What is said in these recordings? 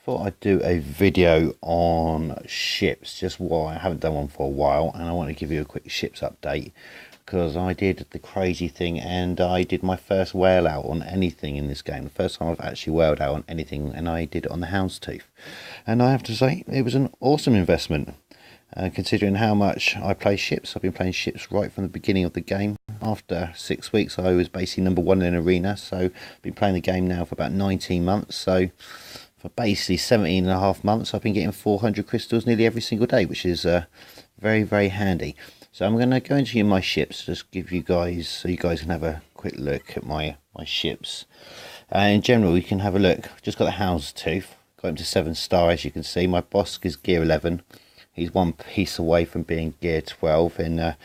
thought I'd do a video on ships, just why I haven't done one for a while, and I want to give you a quick ships update because I did the crazy thing and I did my first whale out on anything in this game. The first time I've actually whaled out on anything, and I did it on the Hounds Tooth, and I have to say it was an awesome investment. Considering how much I play ships, I've been playing ships right from the beginning of the game. After 6 weeks I was basically #1 in arena, so I've been playing the game now for about 19 months, so for basically 17 and a half months I've been getting 400 crystals nearly every single day, which is very handy. So I'm going to go into my ships, just give you guys, so you guys can have a quick look at my ships. In general, you can have a look. Just got the Hounds Tooth, got him to 7-star, as you can see. My boss is gear 11. He's one piece away from being gear 12, and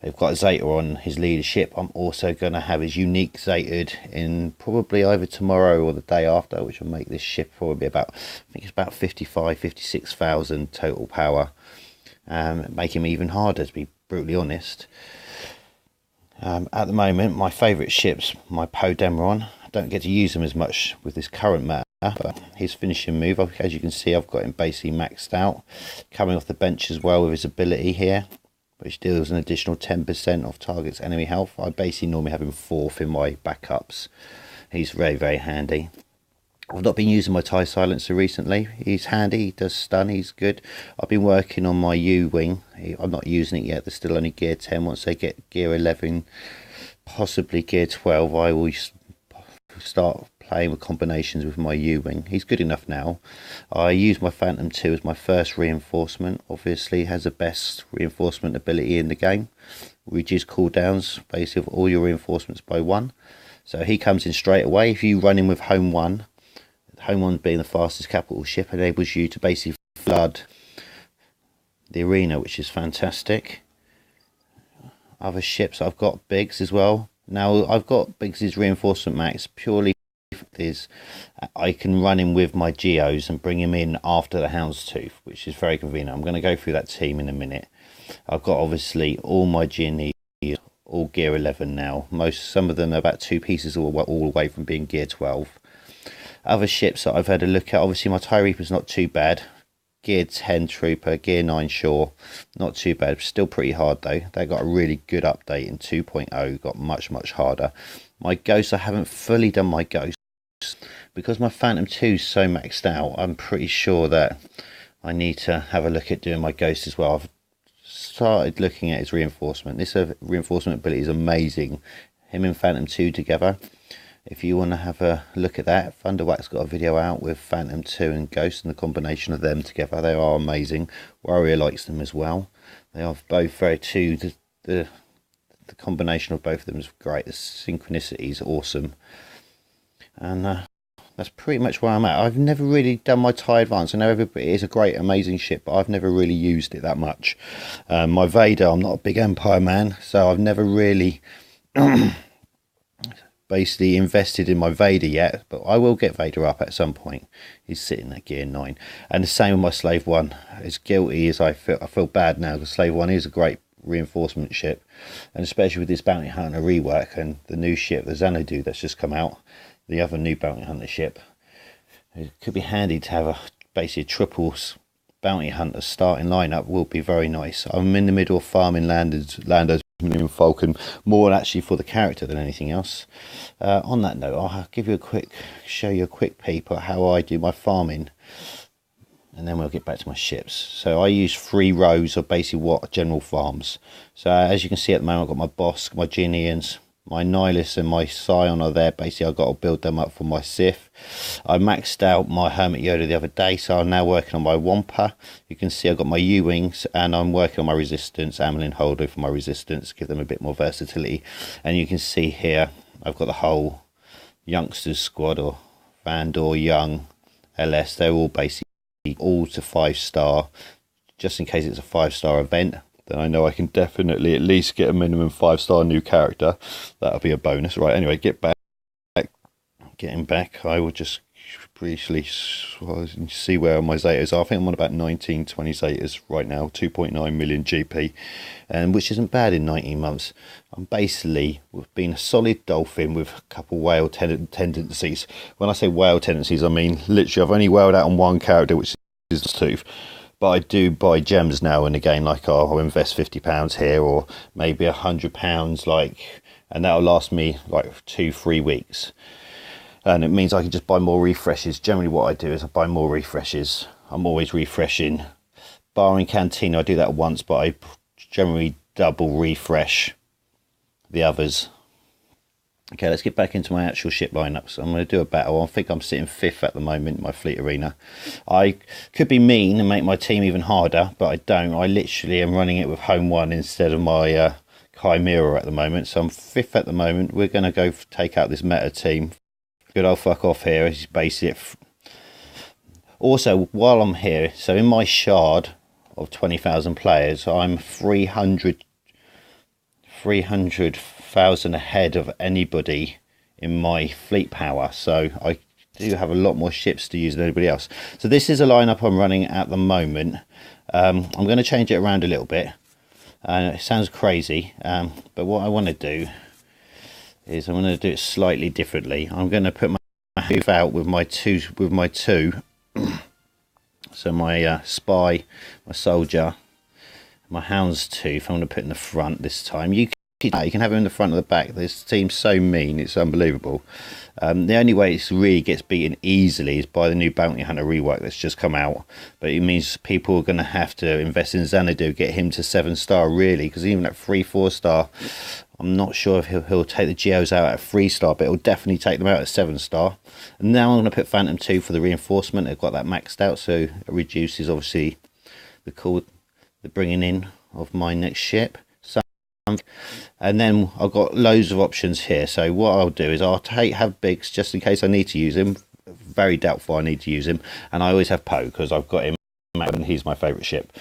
they've got Zeta on his leadership. I'm also going to have his unique Zetaed in probably either tomorrow or the day after, which will make this ship probably about, I think it's about 56,000 total power. Make him even harder, to be brutally honest. At the moment, my favourite ship's my Podemeron. I don't get to use them as much with this current meta, but his finishing move, as you can see, I've got him basically maxed out, coming off the bench as well with his ability here, which deals an additional 10% of target's enemy health. I basically normally have him 4th in my backups. He's very handy. I've not been using my TIE silencer recently. He's handy, he does stun, he's good. I've been working on my U-wing. I'm not using it yet, they're still only gear 10. Once they get gear 11, possibly gear 12, I will start playing with combinations with my U-wing. He's good enough now. I use my Phantom 2 as my first reinforcement. Obviously has the best reinforcement ability in the game. Reduce cooldowns basically of all your reinforcements by 1. So he comes in straight away. If you run in with Home 1, Home 1 being the fastest capital ship, enables you to basically flood the arena, which is fantastic. Other ships, I've got Biggs as well. Now I've got Biggs's reinforcement max purely is I can run him with my geos and bring him in after the Hounds Tooth, which is very convenient. I'm going to go through that team in a minute. I've got obviously all my genies all gear 11 now. Some of them are about 2 pieces all away from being gear 12. Other ships that I've had a look at, obviously my TIE Reaper's not too bad. Gear 10 Trooper, gear 9 Shore, not too bad. Still pretty hard though. They got a really good update in 2.0, got much harder. My Ghosts, I haven't fully done my Ghosts because my Phantom 2 is so maxed out. I'm pretty sure that I need to have a look at doing my Ghost as well. I've started looking at his reinforcement. This reinforcement ability is amazing. Him and Phantom 2 together. If you want to have a look at that, Thunderwhack's got a video out with Phantom 2 and Ghost, and the combination of them together, they are amazing. Warrior likes them as well. They are both very too. The combination of both of them is great. The synchronicity is awesome, and that's pretty much where I'm at. I've never really done my TIE Advance. I know everybody is a great, amazing ship, but I've never really used it that much. My Vader, I'm not a big Empire man, so I've never really basically invested in my Vader yet, but I will get Vader up at some point. He's sitting at gear 9, and the same with my Slave 1. As guilty as I feel bad now, because Slave 1 is a great reinforcement ship, and especially with this Bounty Hunter rework and the new ship, the Xanadu, that's just come out, the other new Bounty Hunter ship. It could be handy to have basically a triple Bounty Hunter starting lineup. Will be very nice. I'm in the middle of farming Lando's Millennium Falcon, more actually for the character than anything else. On that note, I'll show you a quick peep at how I do my farming, and then we'll get back to my ships. So I use 3 rows of basically what general farms. So as you can see at the moment, I've got my Bosk, my Genians, my Nihilus and my Scion are there. Basically I've got to build them up for my Sith. I maxed out my Hermit Yoda the other day, so I'm now working on my Wampa. You can see I've got my U-Wings, and I'm working on my Resistance, Amelin Holdo for my Resistance, give them a bit more versatility. And you can see here I've got the whole Youngsters squad, or Vandor, Young, LS. They're all basically all to 5-star, just in case it's a 5-star event. Then I know I can definitely at least get a minimum 5-star new character. That'll be a bonus. Right, anyway, getting back, I will just briefly see where my Zetas are. I think I'm on about 19, 20 Zetas right now, 2.9 million GP, and which isn't bad in 19 months. I'm basically been a solid dolphin with a couple whale tendencies. When I say whale tendencies, I mean literally I've only whaled out on one character, which is Hounds Tooth. But I do buy gems now and again, like I'll invest £50 here or maybe £100, like, and that'll last me like 2-3 weeks. And it means I can just buy more refreshes. Generally what I do is I buy more refreshes. I'm always refreshing. Barring Cantina, I do that once, but I generally double refresh the others. Okay, let's get back into my actual ship lineup. So I'm going to do a battle. I think I'm sitting 5th at the moment in my fleet arena. I could be mean and make my team even harder, but I don't. I literally am running it with Home 1 instead of my Chimera at the moment. So I'm 5th at the moment. We're going to go take out this meta team. Good old fuck off here is basically it. Also, while I'm here, so in my shard of 20,000 players, I'm 300,000 ahead of anybody in my fleet power. So I do have a lot more ships to use than anybody else. So this is a lineup I'm running at the moment. I'm going to change it around a little bit. It sounds crazy, but what I want to do is I'm going to do it slightly differently. I'm going to put my hoof out with my two. So my spy, my soldier, my Hounds Tooth, I'm going to put in the front this time. You can have him in the front or the back. This team's so mean, it's unbelievable. The only way it really gets beaten easily is by the new Bounty Hunter rework that's just come out. But it means people are going to have to invest in Xanadu, get him to 7-star really, because even at 3-4 star, I'm not sure if he'll take the geos out at 3-star, but he'll definitely take them out at 7-star. And now I'm going to put Phantom 2 for the reinforcement. I've got that maxed out, so it reduces obviously the bringing in of my next ship. And then I've got loads of options here. So what I'll do is I'll have Biggs just in case I need to use him. Very doubtful I need to use him. And I always have Poe because I've got him and he's my favourite ship.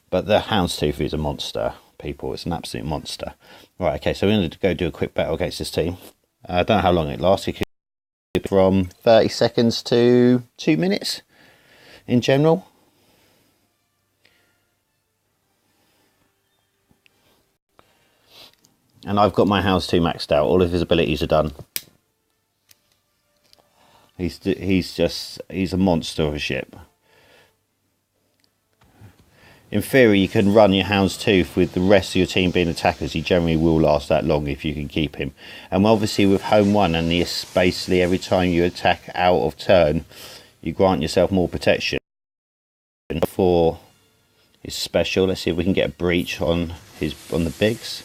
But the Hounds Tooth is a monster, people. It's an absolute monster. Right, okay, so we're going to go do a quick battle against this team. I don't know how long it lasts. It could be from 30 seconds to 2 minutes in general. And I've got my Hounds 2 maxed out. All of his abilities are done. He's a monster of a ship. In theory, you can run your Hounds Tooth with the rest of your team being attackers. He generally will last that long if you can keep him. And obviously with Home 1 and this, basically every time you attack out of turn, you grant yourself more protection. For his special, let's see if we can get a breach on the Biggs.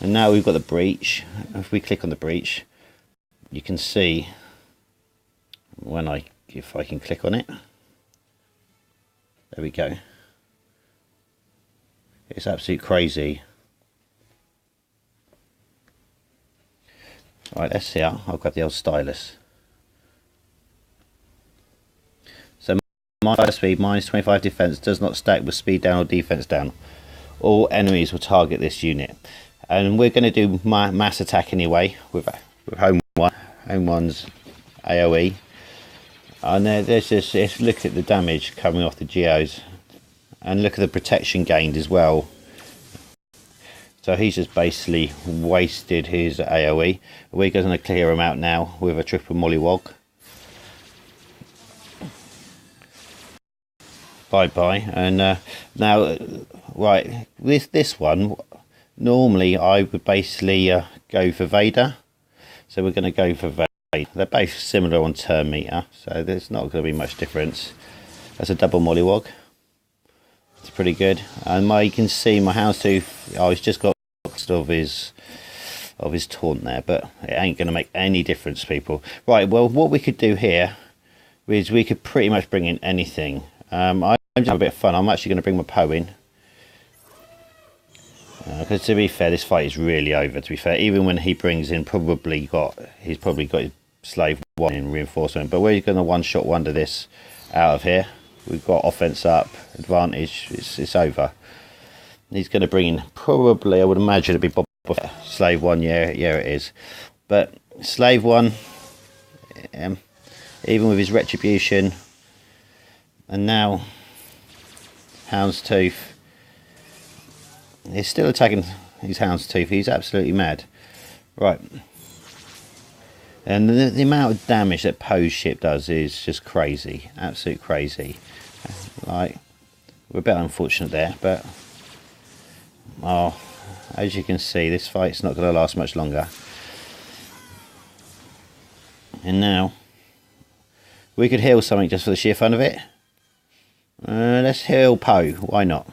And now we've got the breach. If we click on the breach, you can see if I can click on it. There we go. It's absolutely crazy. Right, let's see. I'll grab the old stylus. So my speed minus 25 defense does not stack with speed down or defense down. All enemies will target this unit. And we're going to do mass attack anyway with Home 1. Home 1's AoE. And there's just look at the damage coming off the geos. And look at the protection gained as well. So he's just basically wasted his AoE. We're going to clear him out now with a triple mollywog. Bye bye. And now, right, this one. Normally I would basically go for Vader. So we're going to go for Vader. They're both similar on turn meter, so there's not going to be much difference. That's a double mollywog. It's pretty good. And you can see my Hounds Tooth, he's just got of his taunt there, but it ain't going to make any difference, people. Right, well, what we could do here is we could pretty much bring in anything. I'm just having a bit of fun. I'm actually going to bring my Poe in. Because to be fair, this fight is really over, to be fair. Even when he brings in, he's probably got his Slave 1 in reinforcement. But we're going to one-shot wonder this out of here. We've got offense up, advantage, it's over. He's going to bring in, probably, I would imagine it'd be Bob Slave 1, yeah it is. But Slave 1, even with his retribution, and now Hounds Tooth. He's still attacking his Hounds Tooth. He's absolutely mad. Right. And the amount of damage that Poe's ship does is just crazy. Absolute crazy. Like, we're a bit unfortunate there, but oh, as you can see, this fight's not going to last much longer. And now we could heal something just for the sheer fun of it. Let's heal Poe. Why not?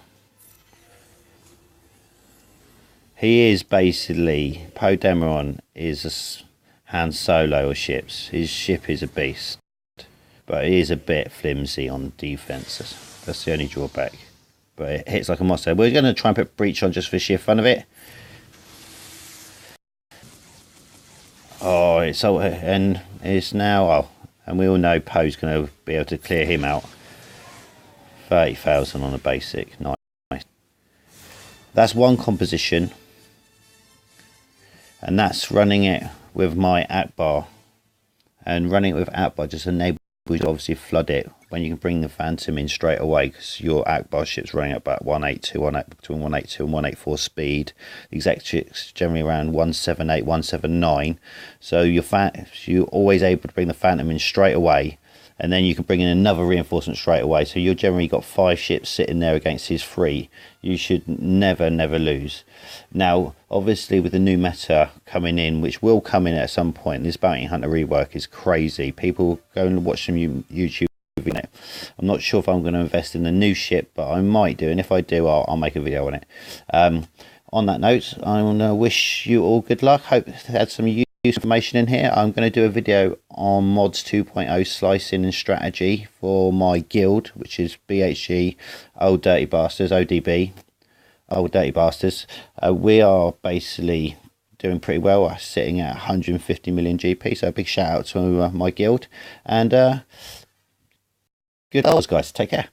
He is basically, Poe Dameron is a Han Solo of ships. His ship is a beast, but he is a bit flimsy on defense. That's the only drawback. But it hits like a monster. We're going to try and put Breach on just for sheer fun of it. Oh, it's so, and it's now, oh, and we all know Poe's going to be able to clear him out. 30,000 on a basic. Nice. That's one composition. And that's running it with my Akbar. And running it with Akbar just enables you to obviously flood it when you can bring the Phantom in straight away, because your Akbar ship's running at about 182, between 182 and 184 speed. The exact ship's generally around 178, 179. So you're always able to bring the Phantom in straight away, and then you can bring in another reinforcement straight away. So you're generally got 5 ships sitting there against his 3. You should never lose. Now, obviously, with the new meta coming in, which will come in at some point, this Bounty Hunter rework is crazy. People go and watch some YouTube. I'm not sure if I'm going to invest in the new ship, but I might do, and if I do, I'll make a video on it. On that note, I want to wish you all good luck. Hope to had some useful information in here. I'm going to do a video on mods 2.0 slicing and strategy for my guild, which is BHG Old Dirty Bastards, ODB Old Dirty Bastards. We are basically doing pretty well, sitting at 150 million GP, so a big shout out to my guild, and good odds, guys. Take care.